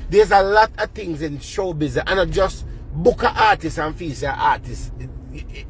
There's a lot of things in show business, and not just book an artist and feel say artist.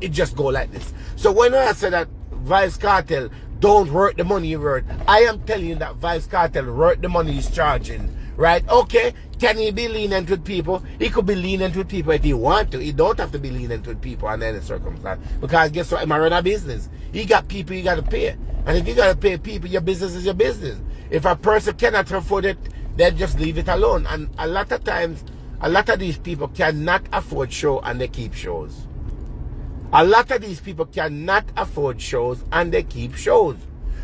It just go like this. So when I say that Vybz Kartel don't work the money he worth, I am telling you that Vybz Kartel work the money he's charging. Right? Okay, can he be lenient with people? He could be lenient with people if he want to. He don't have to be lenient with people under any circumstance. Because guess what? He run a business. He got people you got to pay. And if you got to pay people, your business is your business. If a person cannot afford it, then just leave it alone. And a lot of times, a lot of these people cannot afford show and they keep shows. A lot of these people cannot afford shows and they keep shows.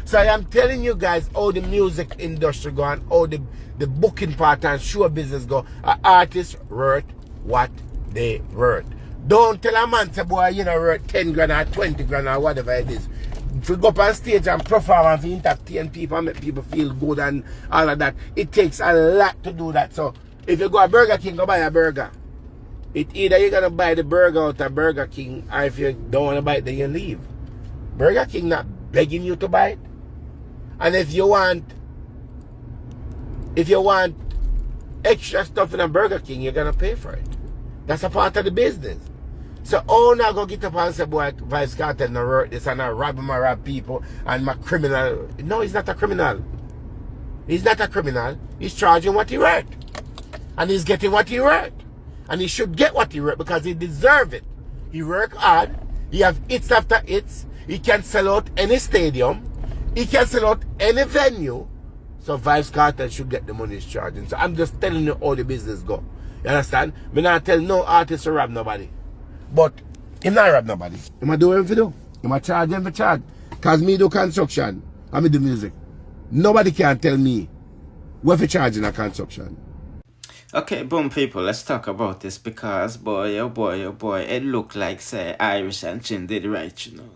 So I am telling you guys how the music industry go and how the booking part and show business go. An artist worth what they worth. Don't tell a man, say, boy, you know, worth 10 grand or 20 grand or whatever it is. If you go up on stage and perform and entertain people and make people feel good and all of that, it takes a lot to do that. So if you go to Burger King, go buy a burger. It either you're going to buy the burger out of Burger King, or if you don't want to buy it, then you leave. Burger King not begging you to buy it. And if you want extra stuff in a Burger King, you're going to pay for it. That's a part of the business. So, oh, now go get up and say, boy, Vybz Kartel no work this and I rob him, I rob people, and my criminal. No, he's not a criminal. He's not a criminal. He's charging what he worth. And he's getting what he worth. And he should get what he worth because he deserves it. He work hard. He have hits after hits. He can sell out any stadium. He can sell out any venue. So Vybz Kartel should get the money he's charging. So I'm just telling you how the business go. You understand? Me not tell no artist to rob nobody. But him not rob nobody. He might do what he do. He might charge them for charge. Because me do construction and me do music. Nobody can tell me what for charging a construction. Okay, boom, people, let's talk about this because, boy, oh boy, oh boy, it looked like, say, Irish and Chin did right, you know.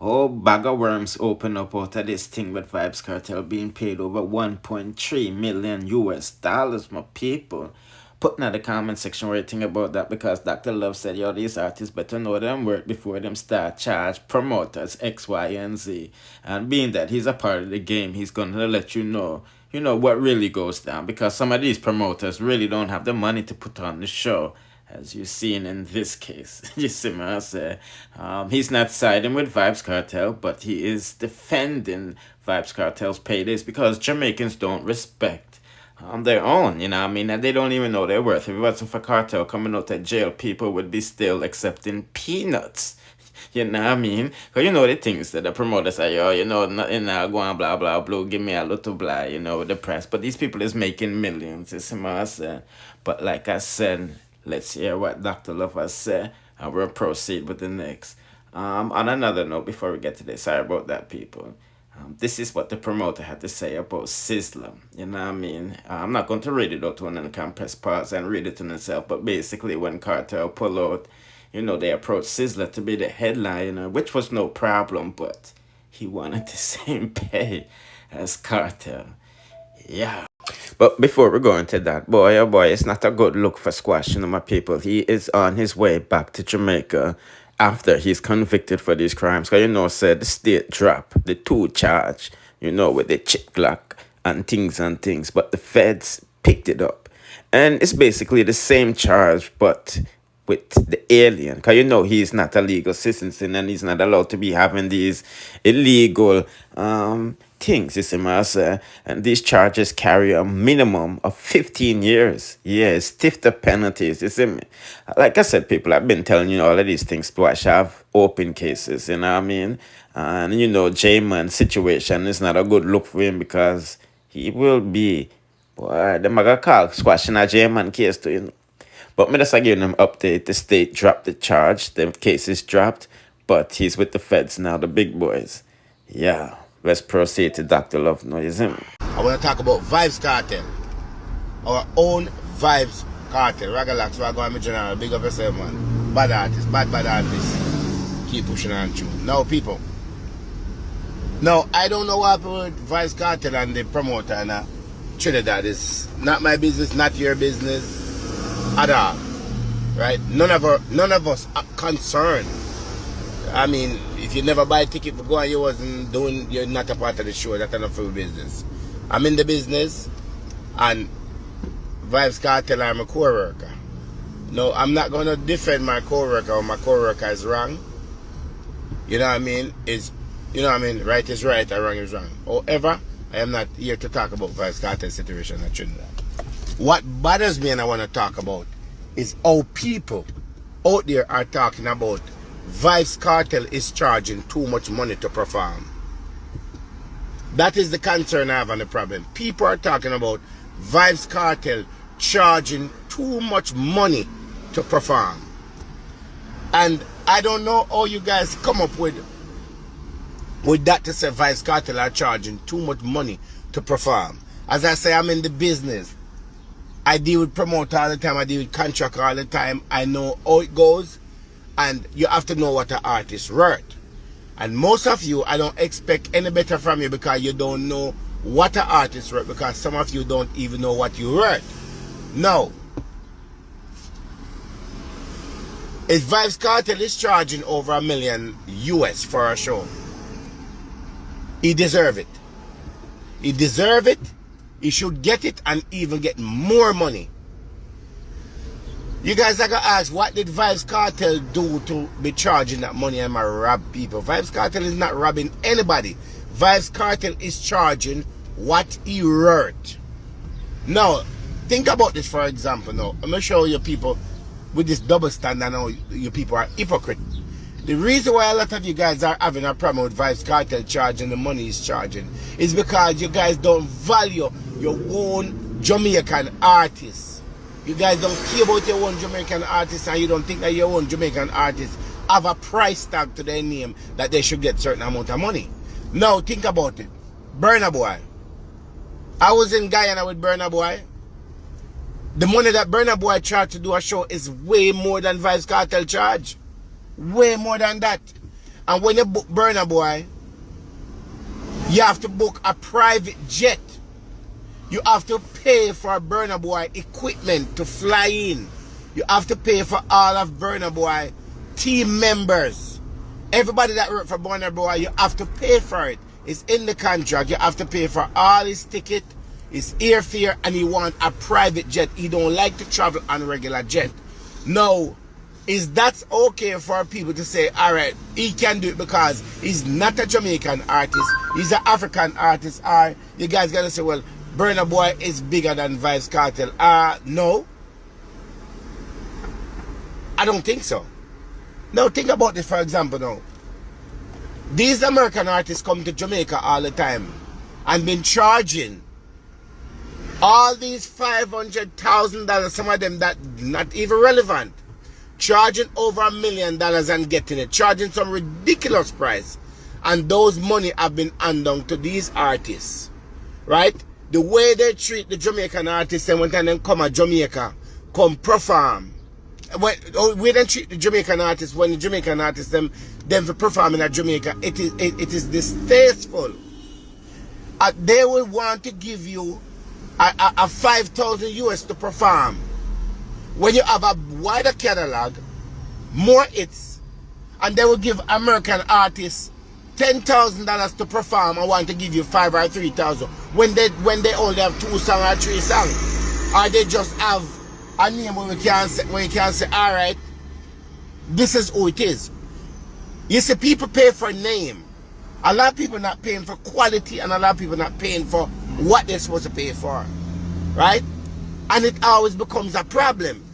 Oh, bag of worms open up out of this thing with Vybz Kartel being paid over 1.3 million US dollars, my people. Put in the comment section where you think about that because Dr. Love said, yo, these artists better know them work before them start charge promoters X, Y, and Z. And being that he's a part of the game, he's going to let you know what really goes down because some of these promoters really don't have the money to put on the show. As you've seen in this case, you see what I say? He's not siding with Vybz Kartel, but he is defending Vybz Kartel's paydays because Jamaicans don't respect their own, you know what I mean? And they don't even know their worth. If it wasn't for Kartel coming out of jail, people would be still accepting peanuts. You know what I mean? Because you know the things that the promoters say, oh, you know, nothing now, go on, blah, blah, blah, give me a little blah, you know, with the press. But these people is making millions, you see what I say? But like I said, let's hear what Dr. Love has said, and we'll proceed with the next. On another note, before we get to this, sorry about that, people. This is what the promoter had to say about Sizzler. You know what I mean? I'm not going to read it out when I can press pause and read it to myself, but basically when Kartel pull out, you know, they approached Sizzler to be the headliner, which was no problem, but he wanted the same pay as Kartel. Yeah. But before we go into that, boy, oh boy, it's not a good look for Squash, you know, my people. He is on his way back to Jamaica after he's convicted for these crimes. Because, you know, said the state dropped the 2 charge, you know, with the chip clock and things. But the feds picked it up. And it's basically the same charge, but with the alien. Because, you know, he's not a legal citizen and he's not allowed to be having these illegal things, you see what I say? And these charges carry a minimum of 15 years. Yeah, stifter penalties, you see me? Like I said, people, I've been telling you all of these things twice. have open cases, you know what I mean? And, you know, J-Man's situation is not a good look for him because he will be, boy, the maga call squashing a J-Man case too, you know. But me just giving them update. The state dropped the charge. The case is dropped. But he's with the feds now, the big boys. Yeah. Let's proceed to Dr. Love now, you see me? I want to talk about Vybz Kartel. Our own Vybz Kartel. Ragalax, we're going to general. Big up yourself, man. Bad artist. Bad artist. Keep pushing on through. Now, people. Now, I don't know what happened with Vybz Kartel and the promoter in Trinidad. It's not my business, not your business. At all, right? None of us are concerned. I mean, if you never buy a ticket for going, you're not a part of the show. That's enough for your business. I'm in the business, and Vybz Kartel are my co-worker. No, I'm not going to defend my co-worker or my co-worker is wrong. You know what I mean? You know what I mean? Right is right and wrong is wrong. However, I am not here to talk about Vybz Kartel's situation at Trinidad. What bothers me and I want to talk about is how people out there are talking about Vybz Kartel is charging too much money to perform. That is the concern I have and the problem. People are talking about Vybz Kartel charging too much money to perform. And I don't know how you guys come up with that to say Vybz Kartel are charging too much money to perform. As I say, I'm in the business. I deal with promoter all the time. I deal with contract all the time. I know how it goes. And you have to know what an artist worth. And most of you, I don't expect any better from you because you don't know what an artist worth, because some of you don't even know what you worth. No. If Vybz Kartel is charging over $1 million US for a show, he deserves it. He deserves it. He should get it and even get more money. You guys are going to ask, what did Vybz Kartel do to be charging that money and rob people? Vybz Kartel is not robbing anybody. Vybz Kartel is charging what he worth. Now, think about this for example now. I'm going to show you people with this double standard now, you people are hypocrite. The reason why a lot of you guys are having a problem with Vybz Kartel charging the money he's charging is because you guys don't value your own Jamaican artists. You guys don't care about your own Jamaican artists, and you don't think that your own Jamaican artists have a price tag to their name that they should get certain amount of money. Now think about it. Burna Boy. I was in Guyana with Burna Boy. The money that Burna Boy charged to do a show is way more than Vybz Kartel charge. Way more than that. And when you book Burna Boy, you have to book a private jet. You have to pay for Burna Boy equipment to fly in. You have to pay for all of Burna Boy team members. Everybody that work for Burna Boy, you have to pay for it. It's in the contract. You have to pay for all his ticket, his airfare, and he want a private jet. He don't like to travel on a regular jet. Now, is that okay for people to say, all right, he can do it because he's not a Jamaican artist, he's an African artist? Or you guys gonna say, well, Burna Boy is bigger than Vybz Kartel? No. I don't think so. Now think about this for example now. These American artists come to Jamaica all the time and been charging all these $500,000, some of them that not even relevant, charging over $1 million and getting it, charging some ridiculous price, and those money have been handed to these artists, right? The way they treat the Jamaican artists, and when they come to Jamaica, come perform. When they treat the Jamaican artists, when the Jamaican artists them for performing at Jamaica, it is distasteful. They will want to give you a 5,000 US to perform. When you have a wider catalog, more hits, and they will give American artists $10,000 to perform and want to give you 5 or 3,000 when they only have 2 songs or 3 songs, or they just have a name where you can say, all right, this is who it is. You see, people pay for name. A lot of people not paying for quality, and a lot of people not paying for what they're supposed to pay for, right? And it always becomes a problem.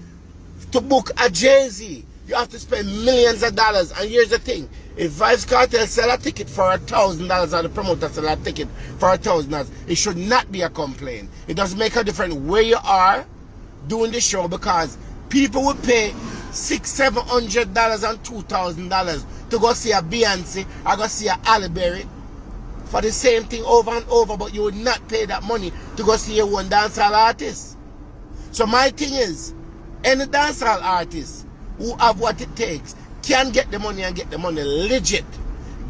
To book a Jay-Z, you have to spend millions of dollars. And here's the thing: if Vybz Kartel sell a ticket for $1,000 or the promoter sell a ticket for $1,000, it should not be a complaint. It doesn't make a difference where you are doing the show, because people will pay $600, $700 and $2,000 to go see a Beyonce or go see a Halle Berry for the same thing over and over, but you would not pay that money to go see a one dancehall artist. So my thing is, any dancehall artist who have what it takes can get the money, and get the money legit.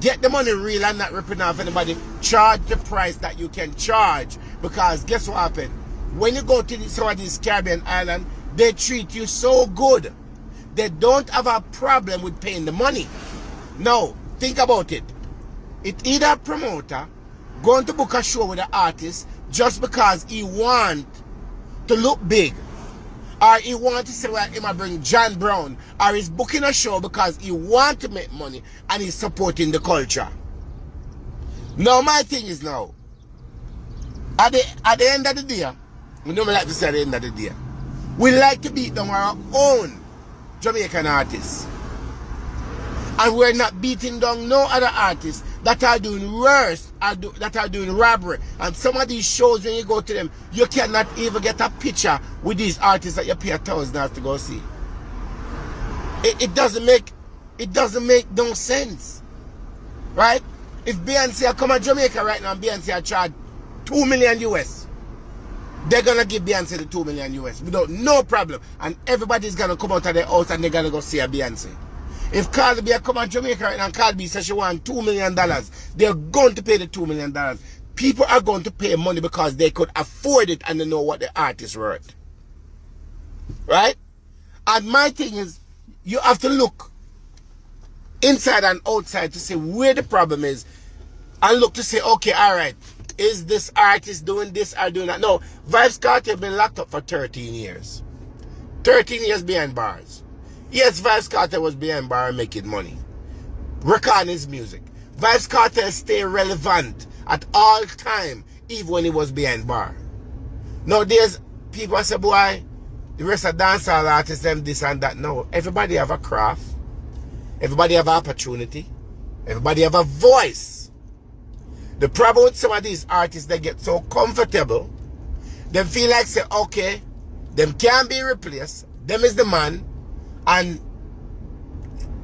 Get the money real and not ripping off anybody. Charge the price that you can charge, because guess what happened? When you go to some of these Caribbean islands, they treat you so good. They don't have a problem with paying the money. Now, think about it. It's either a promoter going to book a show with an artist just because he want to look big, or he want to say, well, he might bring John Brown, or he's booking a show because he want to make money and he's supporting the culture. Now my thing is now, at the end of the day, we don't like to say at the end of the day, we like to beat down our own Jamaican artists. And we're not beating down no other artists that are doing worse, that are doing robbery. And some of these shows, when you go to them, you cannot even get a picture with these artists that you pay $1,000 to go see. It doesn't make no sense. Right? If Beyonce come to Jamaica right now and Beyonce charge $2 million US, they're gonna give Beyonce the $2 million US without no problem. And everybody's gonna come out of their house and they're gonna go see a Beyonce. If Cardi B come to Jamaica right now and Cardi B says she wants $2 million, they're going to pay the $2 million. People are going to pay money because they could afford it and they know what the artist is worth. Right? And my thing is, you have to look inside and outside to see where the problem is and look to say, okay, all right, is this artist doing this or doing that? No, Vybz Kartel been locked up for 13 years. 13 years behind bars. Yes, Vybz Kartel was behind bar making money, recording his music. Vybz Kartel stay relevant at all time, even when he was behind bar. Nowadays, people say, boy, the rest of dancehall artists, them this and that. No, everybody have a craft. Everybody have an opportunity. Everybody have a voice. The problem with some of these artists, they get so comfortable, they feel like, say, okay, them can't be replaced. Them is the man. And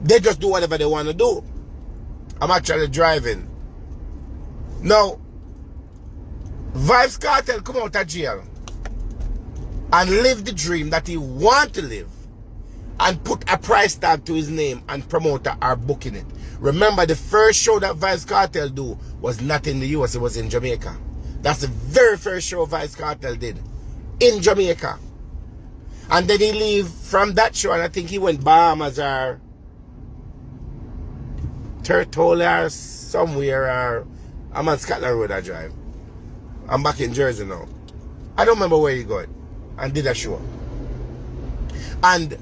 they just do whatever they want to do. I'm actually driving. Now, Vybz Kartel come out of jail and live the dream that he want to live and put a price tag to his name and promoter are booking it. Remember, the first show that Vybz Kartel do was not in the US, it was in Jamaica. That's the very first show Vybz Kartel did in Jamaica. And then he leave from that show, and I think he went Bahamas or Tortola or somewhere, or I'm on Scotland Road I drive. I'm back in Jersey now. I don't remember where he got and did a show. And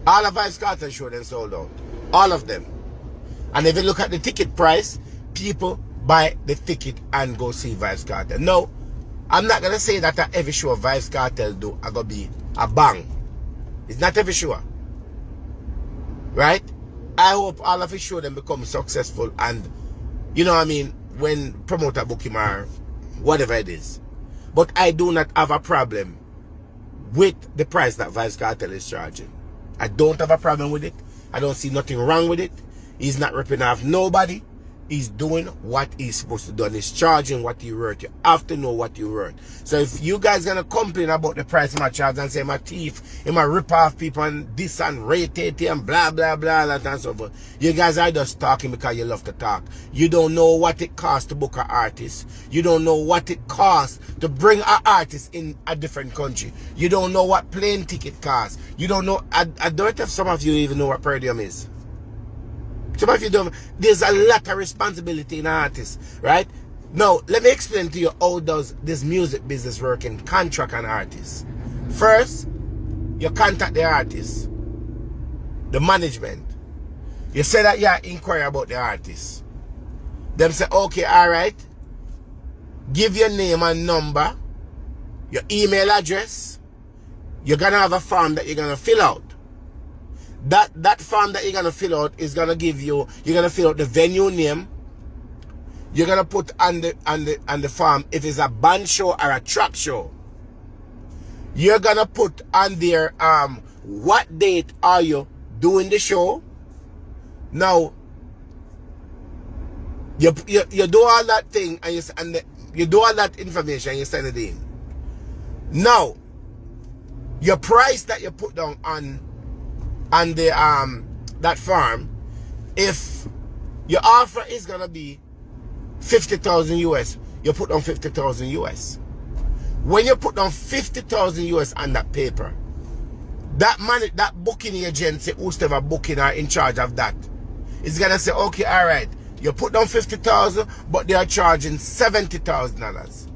all of Vybz Kartel show then sold out. All of them. And if you look at the ticket price, people buy the ticket and go see Vybz Kartel. No, I'm not going to say that at every show Vybz Kartel do are going to be a bang. It's not every show. Right? I hope all of his show them become successful and, you know what I mean, when promoter book him or whatever it is. But I do not have a problem with the price that Vybz Kartel is charging. I don't have a problem with it. I don't see nothing wrong with it. He's not ripping off nobody. He's doing what he's supposed to do and he's charging what he worth. You have to know what you worth. So if you guys gonna complain about the price of my charge and say my thief, he might rip off people and this and rate it and blah blah blah and so forth, you guys are just talking because you love to talk. You don't know what it costs to book an artist. You don't know what it costs to bring an artist in a different country. You don't know what plane ticket costs. You don't know. I don't know if some of you even know what per diem is. Some of you don't. There's a lot of responsibility in artists, right? Now, let me explain to you how does this music business work in contract an artist. First, you contact the artist, the management. You say that you inquire about the artist. Them say, okay, all right. Give your name and number, your email address. You're gonna have a form that you're gonna fill out. That form that you're gonna fill out is gonna give you, you're gonna fill out the venue name. You're gonna put on the form if it's a band show or a track show. You're gonna put on there what date are you doing the show. Now you do all that thing and you do all that information, you send it in. Now your price that you put down on the that farm, if your offer is gonna be 50,000 US, you put on 50,000 US. When you put on 50,000 US on that paper, that money, that booking agency, who's ever booking are in charge of that, is gonna say, okay, all right, you put down 50,000, but they are charging $70,000.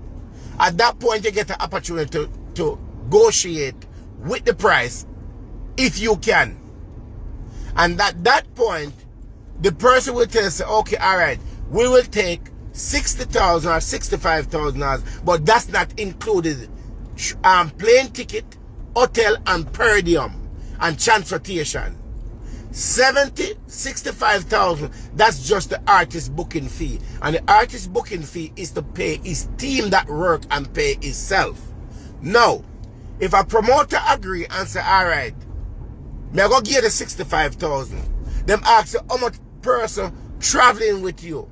At that point, you get an opportunity to to negotiate with the price if you can. And at that point, the person will tell us, okay, all right, we will take 60,000 or 65,000, but that's not included plane ticket, hotel, and per diem and transportation. 65,000, that's just the artist booking fee. And the artist booking fee is to pay his team that work and pay himself. Now, if a promoter agree and say, all right, me I go give you the 65,000, them ask you how much person traveling with you.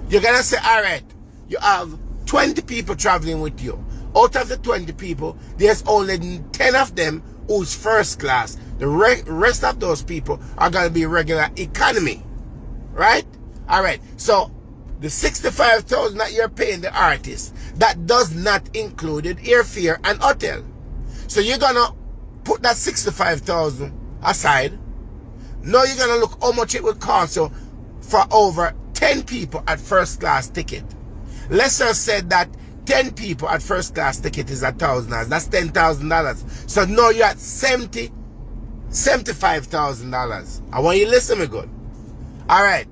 You're gonna say, all right, you have 20 people traveling with you. Out of the 20 people, there's only 10 of them who's first class. The rest of those people are going to be regular economy. Right? All right. So, the 65,000 that you're paying the artist, that does not include airfare and hotel. So, you're going to put that 65,000 aside. Now, you're going to look how much it would cost you for over 10 people at first class ticket. Let's just say that 10 people at first class ticket is $1,000. That's $10,000. So now you're at $75,000. I want you to listen to me good. All right.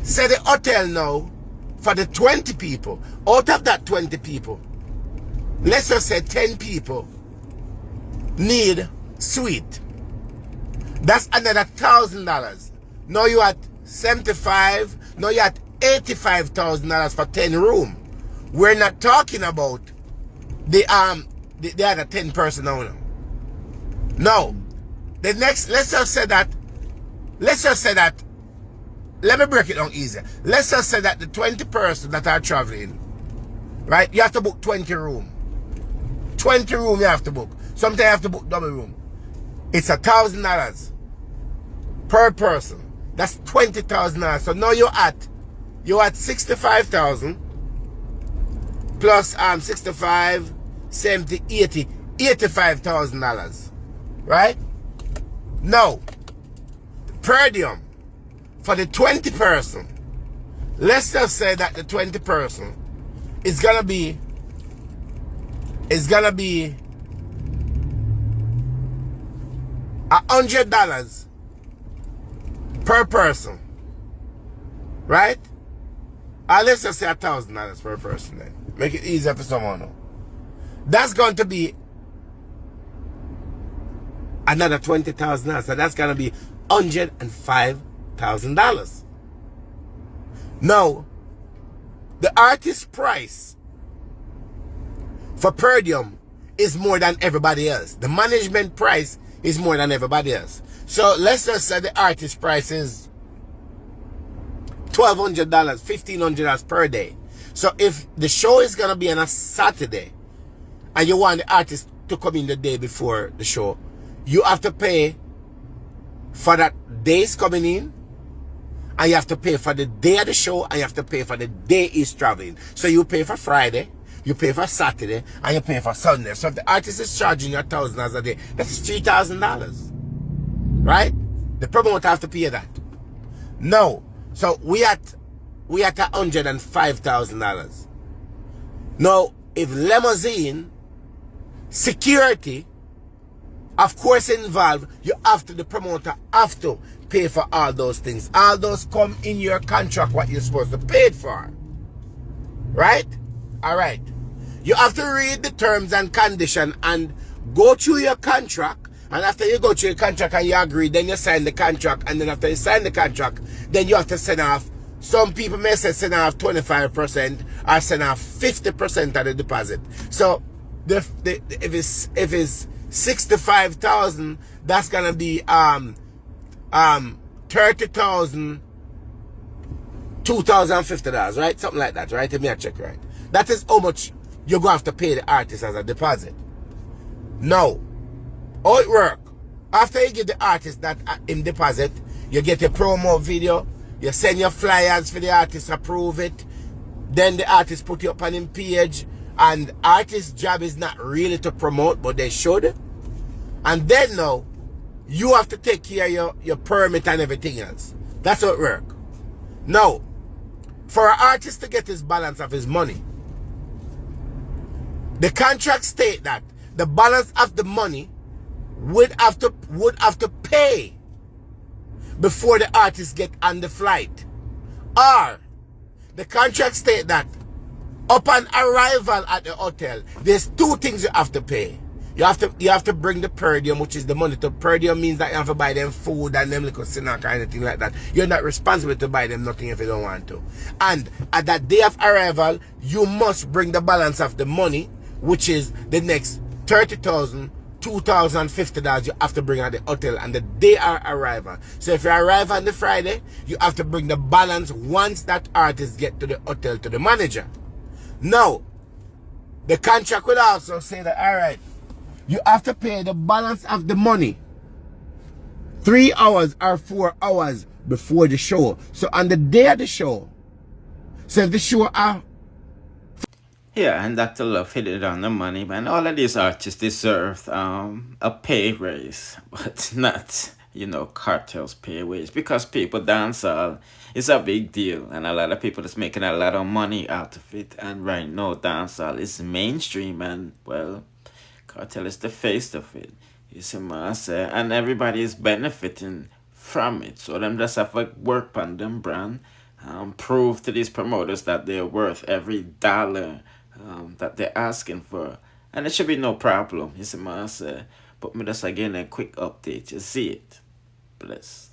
Say the hotel now for the 20 people. Out of that 20 people, let's just say 10 people need suite. That's another $1,000. Now you're at 75. Now you're at $85,000 for 10 room. We're not talking about the other 10 person owner. No. The next, let's just say that, let me break it down easier. Let's just say that the 20 person that are traveling, right, you have to book 20 room. 20 room you have to book. Sometimes you have to book double room. It's $1,000 per person. That's $20,000. So now you're at 65,000 plus 65, 70, 80, $85,000. Right? Now, per diem for the 20 person, let's just say that the 20 person is gonna be $100 per person. Right? Let's just say $1,000 per person then. Make it easier for someone. That's going to be another $20,000. So that's going to be $105,000. Now, the artist price for per diem is more than everybody else. The management price is more than everybody else. So let's just say the artist price is $1,200, $1,500 per day. So if the show is going to be on a Saturday and you want the artist to come in the day before the show, you have to pay for that day's coming in, and you have to pay for the day of the show, and you have to pay for the day he's traveling. So you pay for Friday, you pay for Saturday, and you pay for Sunday. So if the artist is charging you $1,000 a day, that's $3,000. Right? The promoter have to pay that. No. So we at $105,000. Now, if limousine, security, of course involved, the promoter have to pay for all those things. All those come in your contract, what you're supposed to pay for. Right? All right. You have to read the terms and conditions and go through your contract. And after you go through your contract and you agree, then you sign the contract. And then after you sign the contract, then you have to send off, some people may say send off 25% or send off 50% of the deposit. So if it's 65,000, that's gonna be $30,000, $2,050, right? Something like that, right? Let me check, right? That is how much you're gonna have to pay the artist as a deposit. No. How it work? After you give the artist that in deposit, you get a promo video, you send your flyers for the artist, approve it, then the artist put you up on his page, and artist's job is not really to promote, but they should. And then now, you have to take care of your permit and everything else. That's how it work. Now, for an artist to get his balance of his money, The contract state that the balance of the money would have to pay before the artist get on the flight. Or the contract state that upon arrival at the hotel, there's two things you have to pay. You have to bring the per diem, which is the money. To per diem means that you have to buy them food and them little snack or anything like that. You're not responsible to buy them nothing if you don't want to. And at that day of arrival, you must bring the balance of the money, which is the next $30,000, $2,000, $50 you have to bring at the hotel and the day of arrival. So if you arrive on the Friday, you have to bring the balance once that artist get to the hotel to the manager. Now, the contract would also say that, all right, you have to pay the balance of the money 3 hours or 4 hours before the show. So on the day of the show, so if the show are... Yeah, and Dr. Love hit it on the money, man. All of these artists deserve a pay raise, but not, cartels pay raise, because people dancehall is a big deal, and a lot of people is making a lot of money out of it. And right now, dancehall is mainstream, and well, cartel is the face of it. You see what I say? And everybody is benefiting from it. So them just have to work on them brand, prove to these promoters that they're worth every dollar that they're asking for. And it should be no problem. You see what I say? But me just again a quick update. You see it. Bless.